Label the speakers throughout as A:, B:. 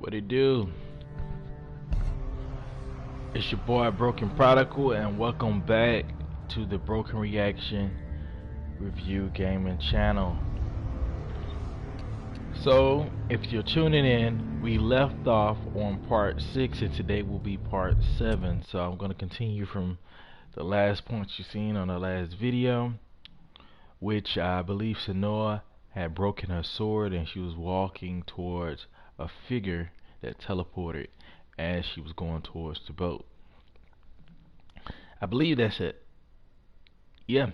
A: What it do? It's your boy BroKen Prodycal, and welcome back to the BroKen Reaction Review Gaming channel. So, if you're tuning in, we left off on part 6 and today will be part 7. So I'm going to continue from the last point you seen on the last video, which I believe Senua had broken her sword and she was walking towards a figure that teleported as she was going towards the boat. I believe that's it. Yeah.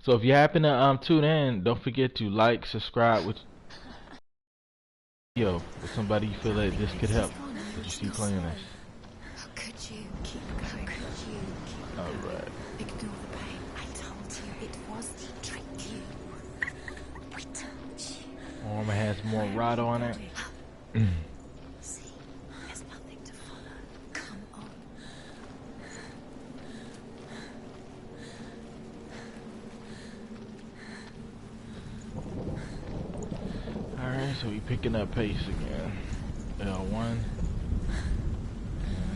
A: So if you happen to tune in, don't forget to like, subscribe with somebody you feel like this could help. Did you see playing this?
B: How could you keep going? How could you keep going?
A: Alright.
B: Ignore the pain. I told you it was to trick you. We told you.
A: Armor has more rod on it.
B: See, there's nothing to follow. Come on.
A: Alright, so we picking up pace again. L1. And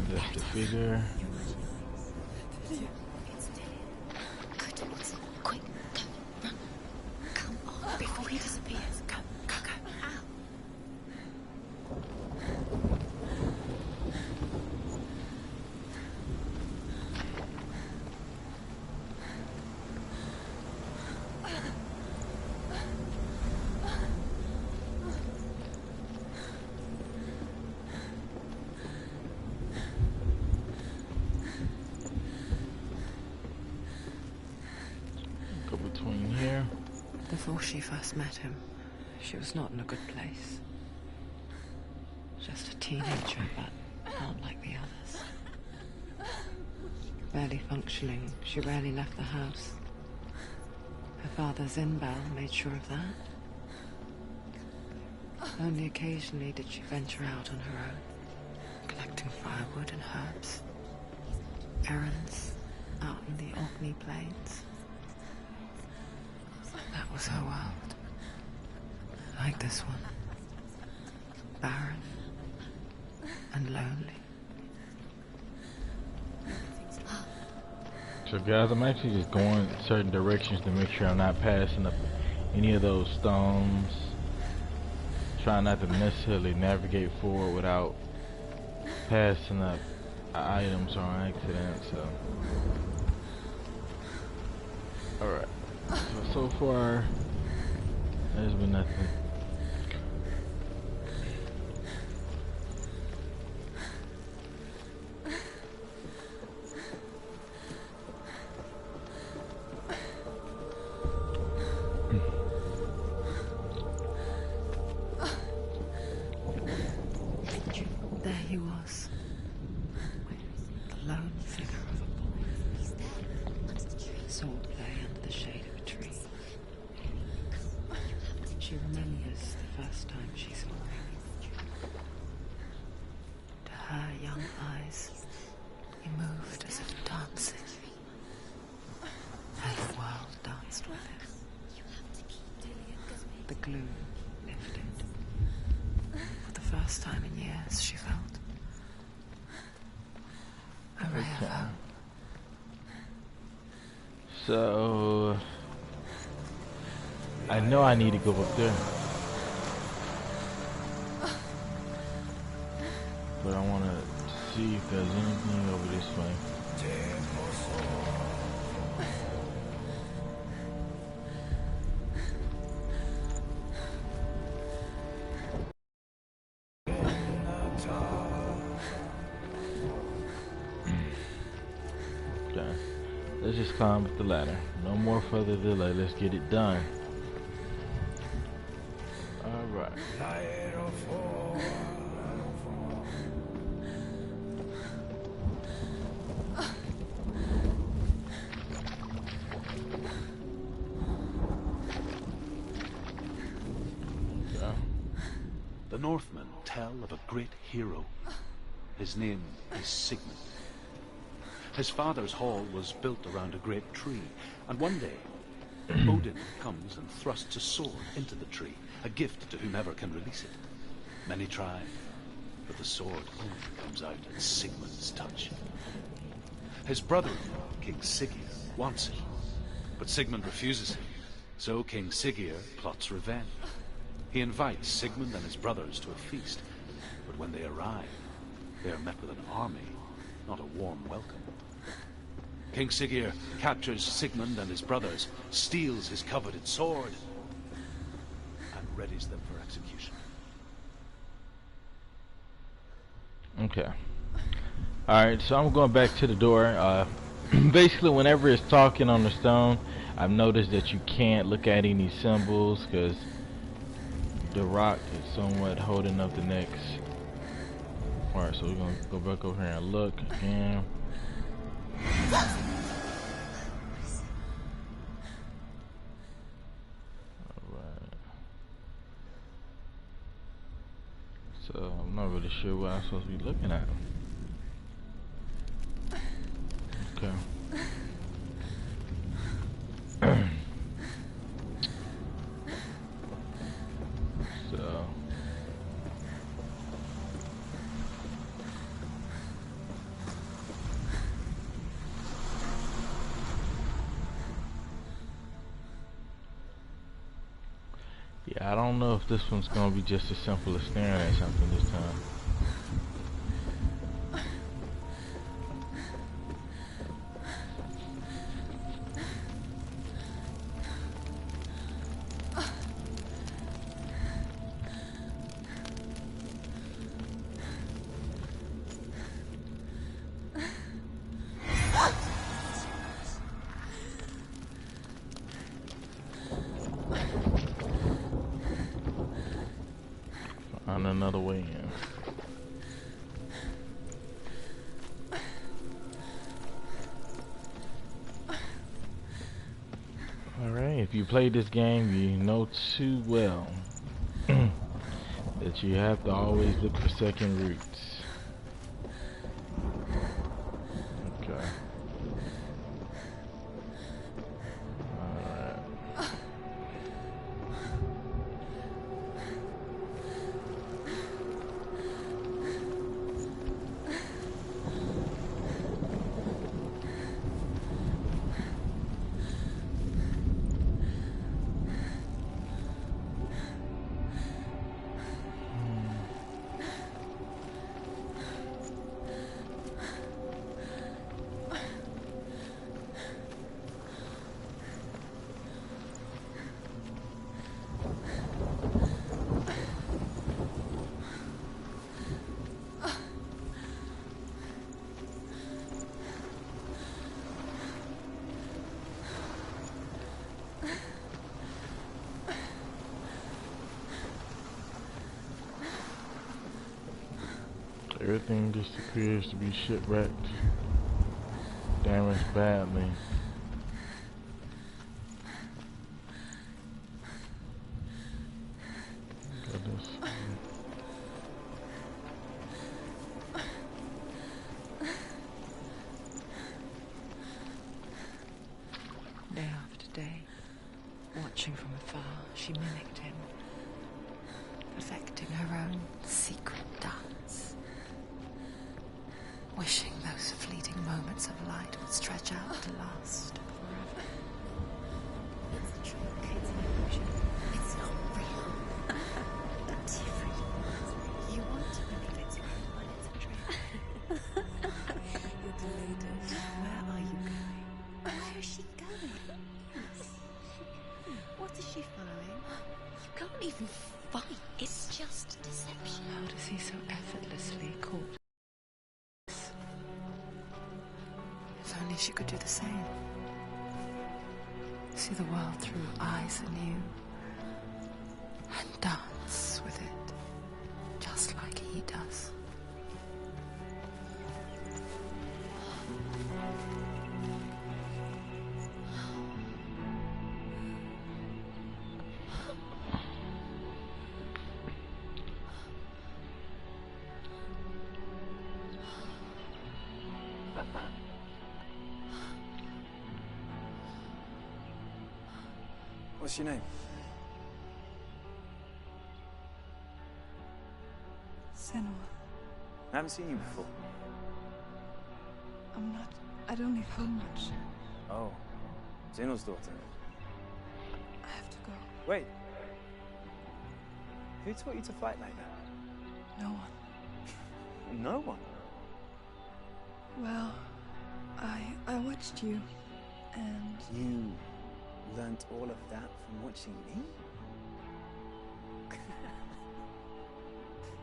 A: that's the figure.
B: It's dead. Good. Quick, go, run. Come on, before he disappears. Go, go, go. Ow.
A: Go between here.
C: Before she first met him, she was not in a good place. Just a teenager, but not like the others. Barely functioning, she rarely left the house. Her father's in-bell made sure of that. Only occasionally did she venture out on her own, collecting firewood and herbs. Errands out in the Orkney Plains. That was her world. Like this one. Barren and lonely.
A: So guys, I'm actually just going certain directions to make sure I'm not passing up any of those stones. Trying not to necessarily navigate forward without passing up items on accident, so. Alright. So far, there's been nothing.
C: There he was. The lone figure of a boy. Sword play under the shade of a tree. She remembers the first time she saw him. To her young eyes, he moved as if dancing. And the world danced with him. The gloom lifted. For the first time in years, she felt a ray of hope.
A: So I know I need to go up there, but I want to see if there's anything over this way. Okay, let's just climb up the ladder. No more further delay. Let's get it done. Alright.
D: The Northmen tell of a great hero. His name is Sigmund. His father's hall was built around a great tree, and one day Odin comes and thrusts a sword into the tree, a gift to whomever can release it. Many try, but the sword only comes out at Sigmund's touch. His brother-in-law, King Siggeir, wants it, but Sigmund refuses him, so King Siggeir plots revenge. He invites Sigmund and his brothers to a feast, but when they arrive, they are met with an army, not a warm welcome. King Siggeir captures Sigmund and his brothers, steals his coveted sword, and readies them for execution.
A: Okay. Alright, so I'm going back to the door. Basically, whenever it's talking on the stone, I've noticed that you can't look at any symbols because the rock is somewhat holding up the next part. So we're going to go back over here and look again. Alright. So I'm not really sure what I'm supposed to be looking at. Okay. So yeah, I don't know if this one's gonna be just as simple as staring at something this time. Find another way in. Alright, if you played this game, you know too well that you have to always look for second roots. Okay. Alright. Everything just appears to be shipwrecked, damaged badly. Goodness.
C: Day after day, watching from afar, she mimicked him, perfecting her own secret dance, wishing those fleeting moments of light would stretch out to last forever.
B: It's a trick. It's an illusion. It's not real. But you want to believe it's real when it's a trick.
C: You're deluded. Where are you going?
B: Where is she going? What is she following? You can't even fight. It's just deception.
C: How does he so effortlessly court? If only she could do the same. See the world through eyes anew and dance with it, just like he does.
E: What's your name?
C: Senua.
E: I haven't seen you before.
F: I'm not. I don't leave home much.
E: Oh, Zenua's daughter.
F: I have to go.
E: Wait. Who taught you to fight like that?
F: No one.
E: No one?
F: Well, I watched you, and
E: You learnt all of that from watching me?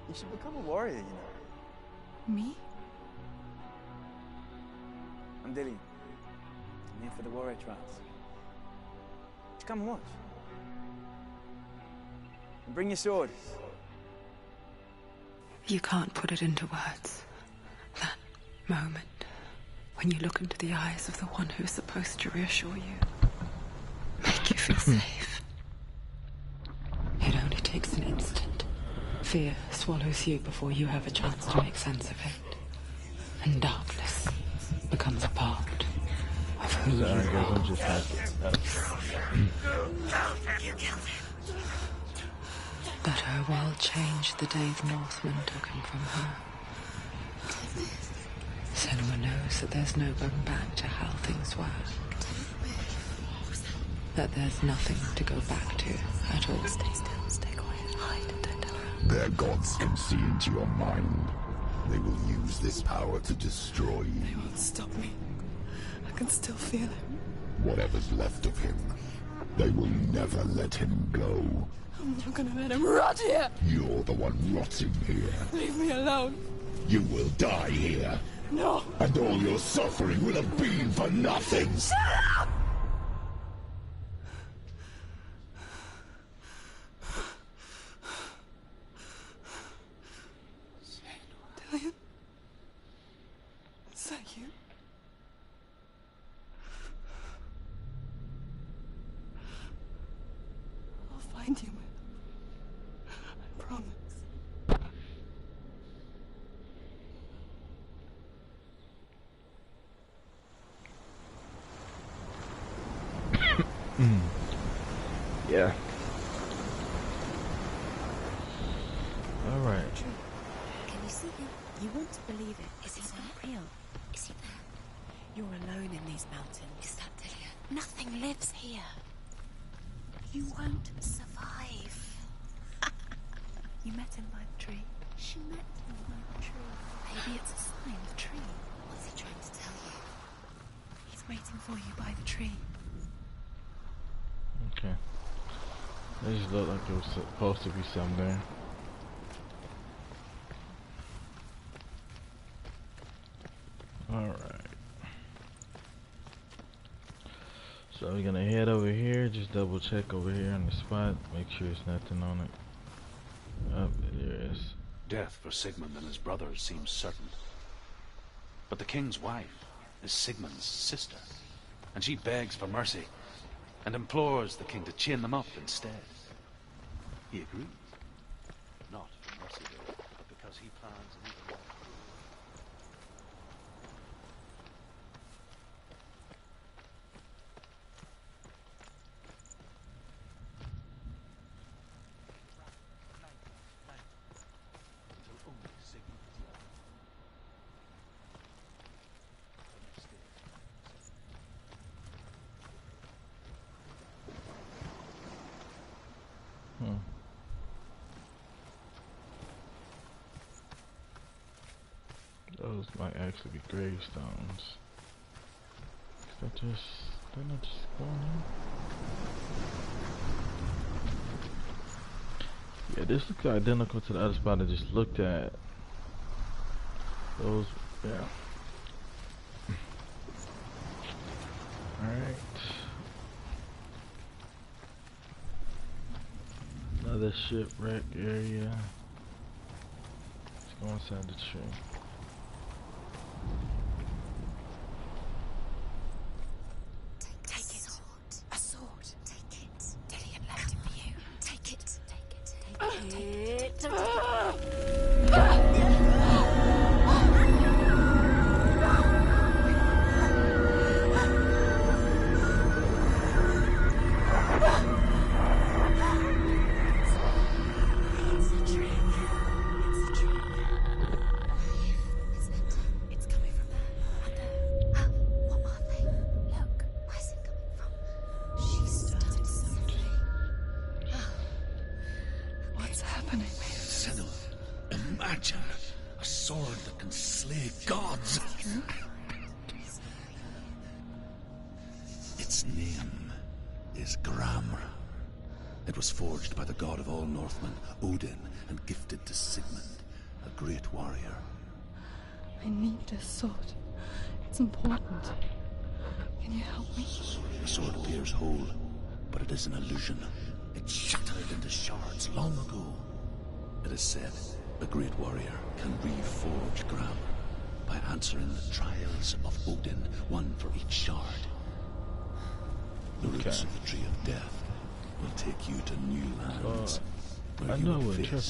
E: You should become a warrior, you know.
F: me?
E: I'm Dillian. I'm here for the warrior trials. Just come and watch. And bring your sword.
C: You can't put it into words. That moment when you look into the eyes of the one who's supposed to reassure you, make you feel safe. It only takes an instant. Fear swallows you before you have a chance to make sense of it. And darkness becomes a part of who you are.
A: I'm just happy.
C: But her world changed the day the Northmen took him from her. Senua knows that there's no going back to how things were. That there's nothing to go back to at all.
F: Stay still, stay quiet, hide, don't tell her.
G: Their gods can see into your mind. They will use this power to destroy you.
F: They won't stop me. I can still feel him.
G: Whatever's left of him, they will never let him go.
F: I'm not gonna let him rot here.
G: You're the one rotting here.
F: Leave me alone.
G: You will die here.
F: No.
G: And all your suffering will have been for nothing.
F: Shut up! Dillian? Is that you? I'll find you, man. I promise.
A: Yeah. Alright.
B: Can you see him? You want to believe it. Is he not real? Is he there? You're alone in these mountains. Is that Dillian? Nothing lives here. You won't survive. You met him by the tree. She met him by the tree. Maybe it's a sign, the tree. What's he trying to tell you? He's waiting for you by the tree.
A: Okay. They just look like it was supposed to be something there. Alright. So we're gonna head over here, just double check over here on the spot, make sure there's nothing on it. Oh, there is.
D: Death for Sigmund and his brothers seems certain. But the king's wife is Sigmund's sister, and she begs for mercy and implores the king to chain them up instead. He agrees. Not for mercy, though, but because he plans an even more until only Sigmund is left. The next day,
A: Those might actually be gravestones. They're not just going in. Yeah, this looks identical to the other spot I just looked at. Those, yeah. Alright. Another shipwreck area. Let's go inside the tree.
B: Take it. A sword. Take it. Dillian left it for you. Take it. Take it. It's a trick.
D: Imagine a sword that can slay gods. Its name is Gram. It was forged by the god of all Northmen, Odin, and gifted to Sigmund, a great warrior.
F: I need this sword. It's important. Can you help me?
D: The sword appears whole, but it is an illusion. It shattered into shards long ago. It is said a great warrior can reforge Gram by answering the trials of Odin, one for each shard. The roots of the Tree of Death will take you to new lands.
A: I know what tripping.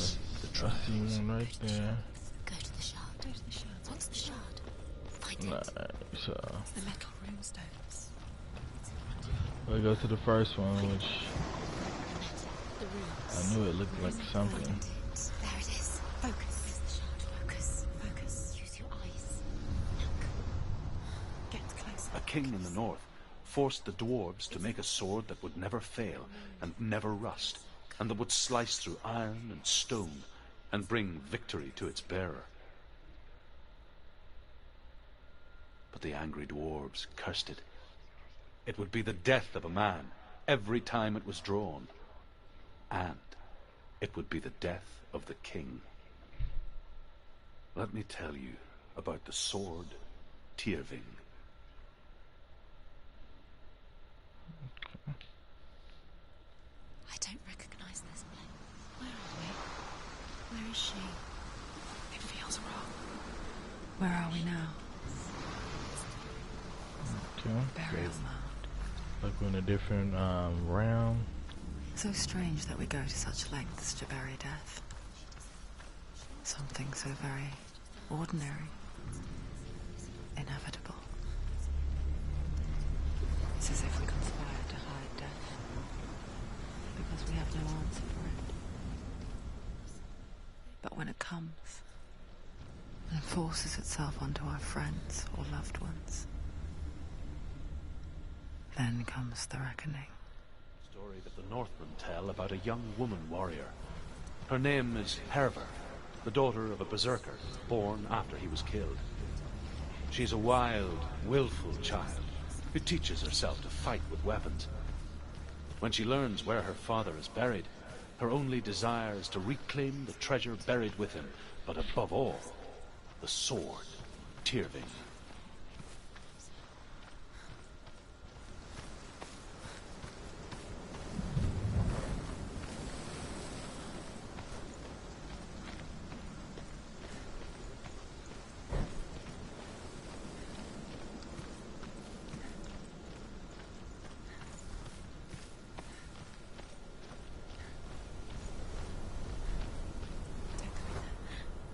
D: The trials.
A: I see one right there.
B: Go to the shard. Go to the shard. What's the shard? Find it.
A: Right, so
B: It's the metal runestones.
A: we'll go to the first one, which
B: The runes.
A: I knew it looked like something.
B: There it is. Focus. Where's the shard? Focus. Focus. Use your eyes. Look. Get closer.
D: A king in the north forced the dwarves to make a sword that would never fail and never rust, and that would slice through iron and stone and bring victory to its bearer. But the angry dwarves cursed it. It would be the death of a man every time it was drawn, and it would be the death of the king. Let me tell you about the sword Tyrving.
B: I don't recognize this place. Where are we? Where is she?
C: It feels wrong. Where are we now?
A: Okay.
C: Burial mound.
A: Like we're in a different realm.
C: So strange that we go to such lengths to bury death. Something so very ordinary. Inevitable. It's as if we conspire to hide death. Because we have no answer for it. But when it comes, and forces itself onto our friends or loved ones, then comes the reckoning.
D: Story that the Northmen tell about a young woman warrior. Her name is Hervor, the daughter of a berserker born after he was killed. She's a wild, willful child who teaches herself to fight with weapons. When she learns where her father is buried, her only desire is to reclaim the treasure buried with him, but above all, the sword, Tyrving.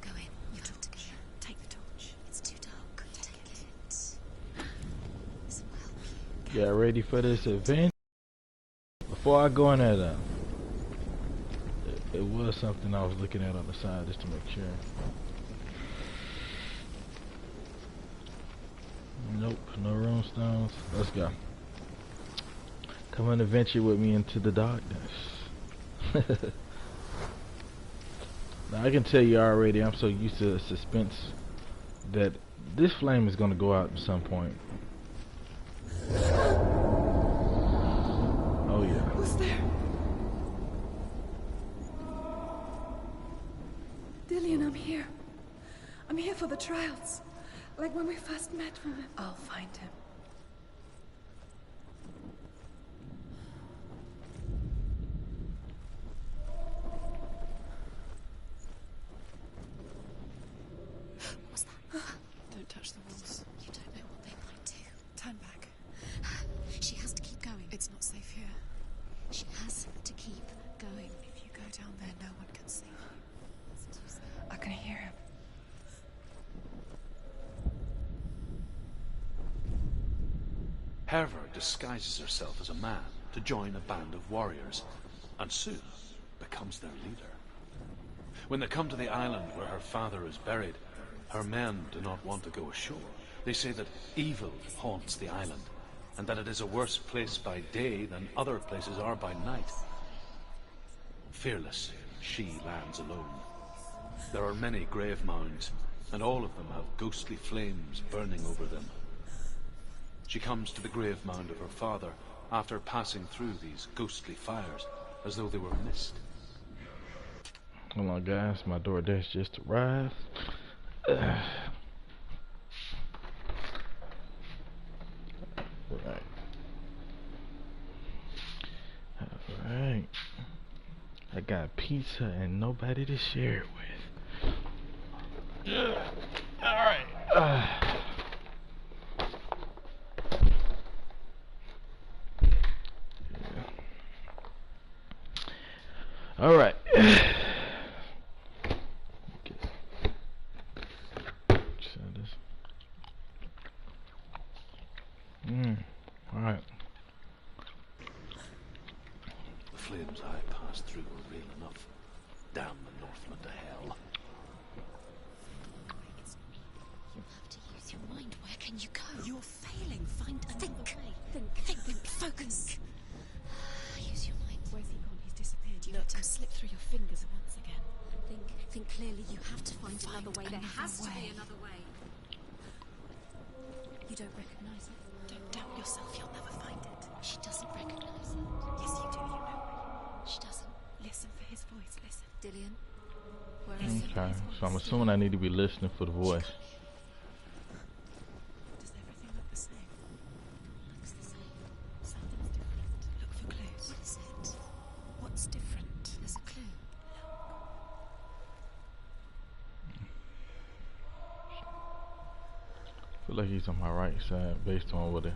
B: Go in. You talk to me. Take the torch. It's too dark. Take it. This will help you.
A: Get ready for this event. Before I go in there, it was something I was looking at on the side just to make sure. Nope, no rune stones. Let's go. Come on, adventure with me into the darkness. Now I can tell you already, I'm so used to suspense that this flame is gonna go out at some point. Oh yeah.
F: Who's there? Dillian, I'm here. I'm here for the trials. Like when we first met from the... I'll find him.
B: What's that?
C: Don't touch the walls.
B: You don't know what they might do.
C: Turn back.
B: She has to keep going.
C: It's not safe here.
B: She has to keep going.
C: If you go down there, no one can save you.
F: I can hear him.
D: Hervor disguises herself as a man to join a band of warriors, and soon becomes their leader. When they come to the island where her father is buried, her men do not want to go ashore. They say that evil haunts the island, and that it is a worse place by day than other places are by night. Fearless, she lands alone, There are many grave mounds, and all of them have ghostly flames burning over them. She comes to the grave mound of her father after passing through these ghostly fires, as though they were mist.
A: Hold on, guys. My DoorDash just arrived. Right. Alright. I got pizza and nobody to share it with. Alright. Alright. Alright.
D: The flames I passed through were real enough. Damn the Northmen to hell.
B: You have to use your mind. Where can you go? You're failing. Find another way. Think. Focus. Use your mind.
F: Where's he gone? He's disappeared. You
B: Look.
F: let him slip through your fingers once again.
B: Think clearly. You have to find another way. There has to be another way. You don't recognize it?
F: Don't doubt yourself. You'll never find it.
B: She doesn't recognize it.
F: Yes, you do. You know it.
B: She doesn't.
F: Listen for his voice. Listen.
B: Dillian, where is it?
A: Okay, so I'm assuming I need to be listening for the voice.
F: Does everything look the same?
B: Looks the same.
F: Something's different. Look for clues.
B: What is it?
F: What's different?
B: There's a clue.
A: I feel like he's on my right side based on where the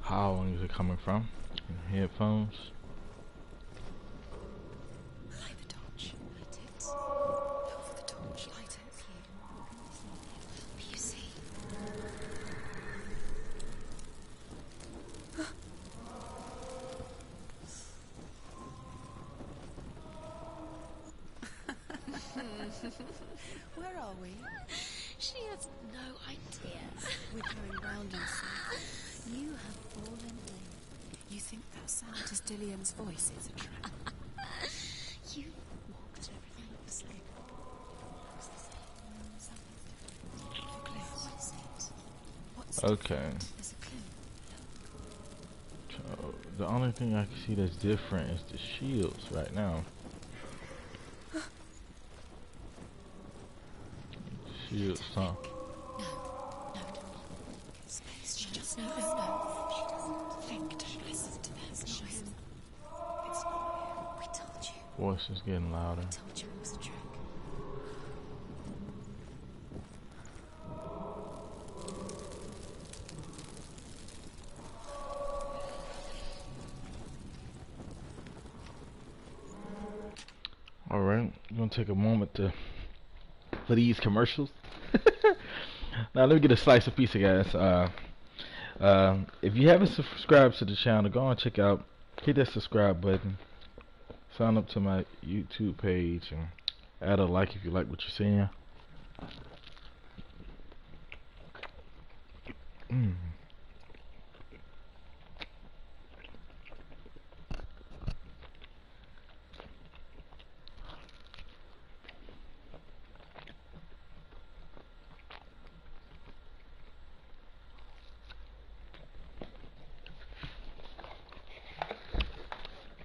A: howlings are coming from. In headphones.
F: Light the torch.
B: Light it.
F: Look for the torch. Light it.
B: You see.
F: Where are we?
B: She has no idea.
F: We're going round in circles.
B: You have fallen in.
F: You think that sound is Dillian's voice? It's a trap.
B: You
F: Does everything look the same?
B: looks the same.
F: Something's different. Look for clues.
B: What is it?
F: What's
A: Okay.
B: There's a clue.
A: So the only thing I can see that's different is the shields right now. Shields, huh?
B: No, don't.
F: space? She
B: Just
F: just
B: no,
F: knows.
B: no. She doesn't.
F: Think. Don't listen to that. It's not him. It's
B: We told you.
A: Voice is getting louder.
B: Told you it was a trick.
A: Alright, I'm gonna take a moment for these commercials. Now let me get a slice of pizza, guys. If you haven't subscribed to the channel, go and check out, hit that subscribe button, sign up to my YouTube page, and add a like if you like what you're seeing.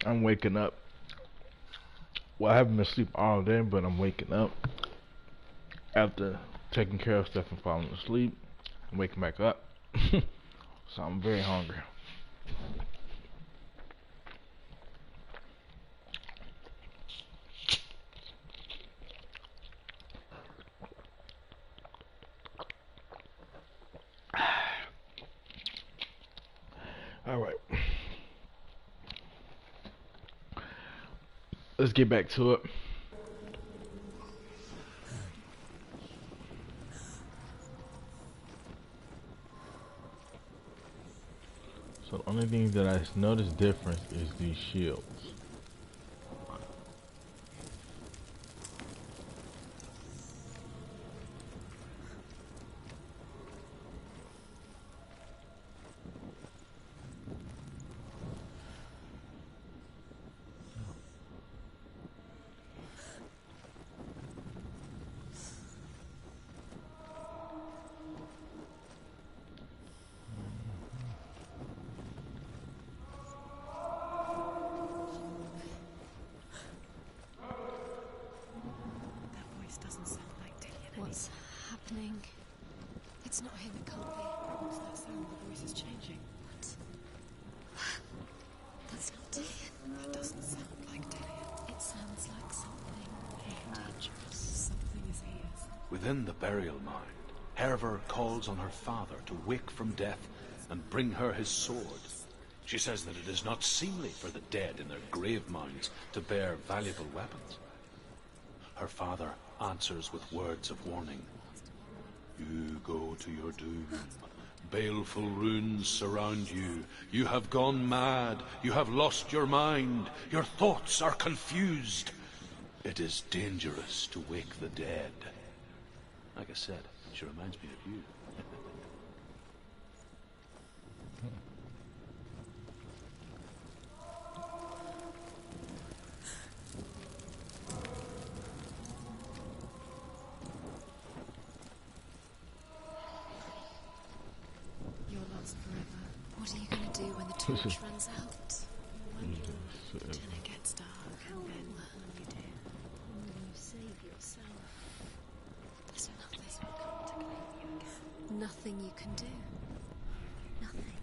A: I'm waking up. Well, I haven't been asleep all day, but I'm waking up after taking care of stuff and falling asleep. I'm waking back up. So I'm very hungry. All right. Let's get back to it. So the only thing that I noticed difference is these shields.
B: listening. It's not him, it can't be.
C: What's that sound? The voice is changing.
B: What? That's not Dillian.
C: That doesn't sound like Dillian.
B: It sounds like something dangerous.
C: Something is here.
D: Within the burial mound, Herver calls on her father to wake from death and bring her his sword. She says that it is not seemly for the dead in their grave mounds to bear valuable weapons. Her father answers with words of warning. You go to your doom. Baleful runes surround you. You have gone mad. You have lost your mind. Your thoughts are confused. It is dangerous to wake the dead. Like I said, she reminds me of you.
B: You're lost forever. What are you going to do when the torch runs out? Till it gets dark. How then will you do? When you save yourself? There's nothing you can do. Nothing.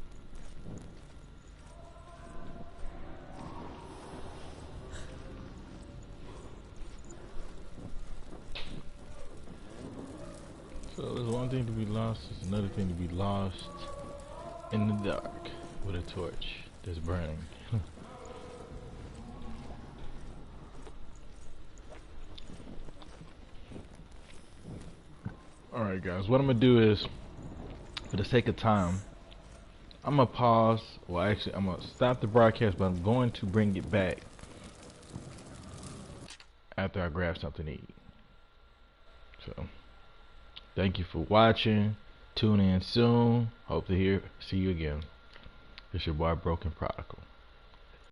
A: So there's one thing to be lost, there's another thing to be lost in the dark with a torch that's burning. Alright guys, what I'm gonna do is, for the sake of time, I'm gonna pause, well actually I'm gonna stop the broadcast, but I'm going to bring it back after I grab something to eat. So thank you for watching. Tune in soon. Hope to see you again. It's your boy BroKen Prodycal.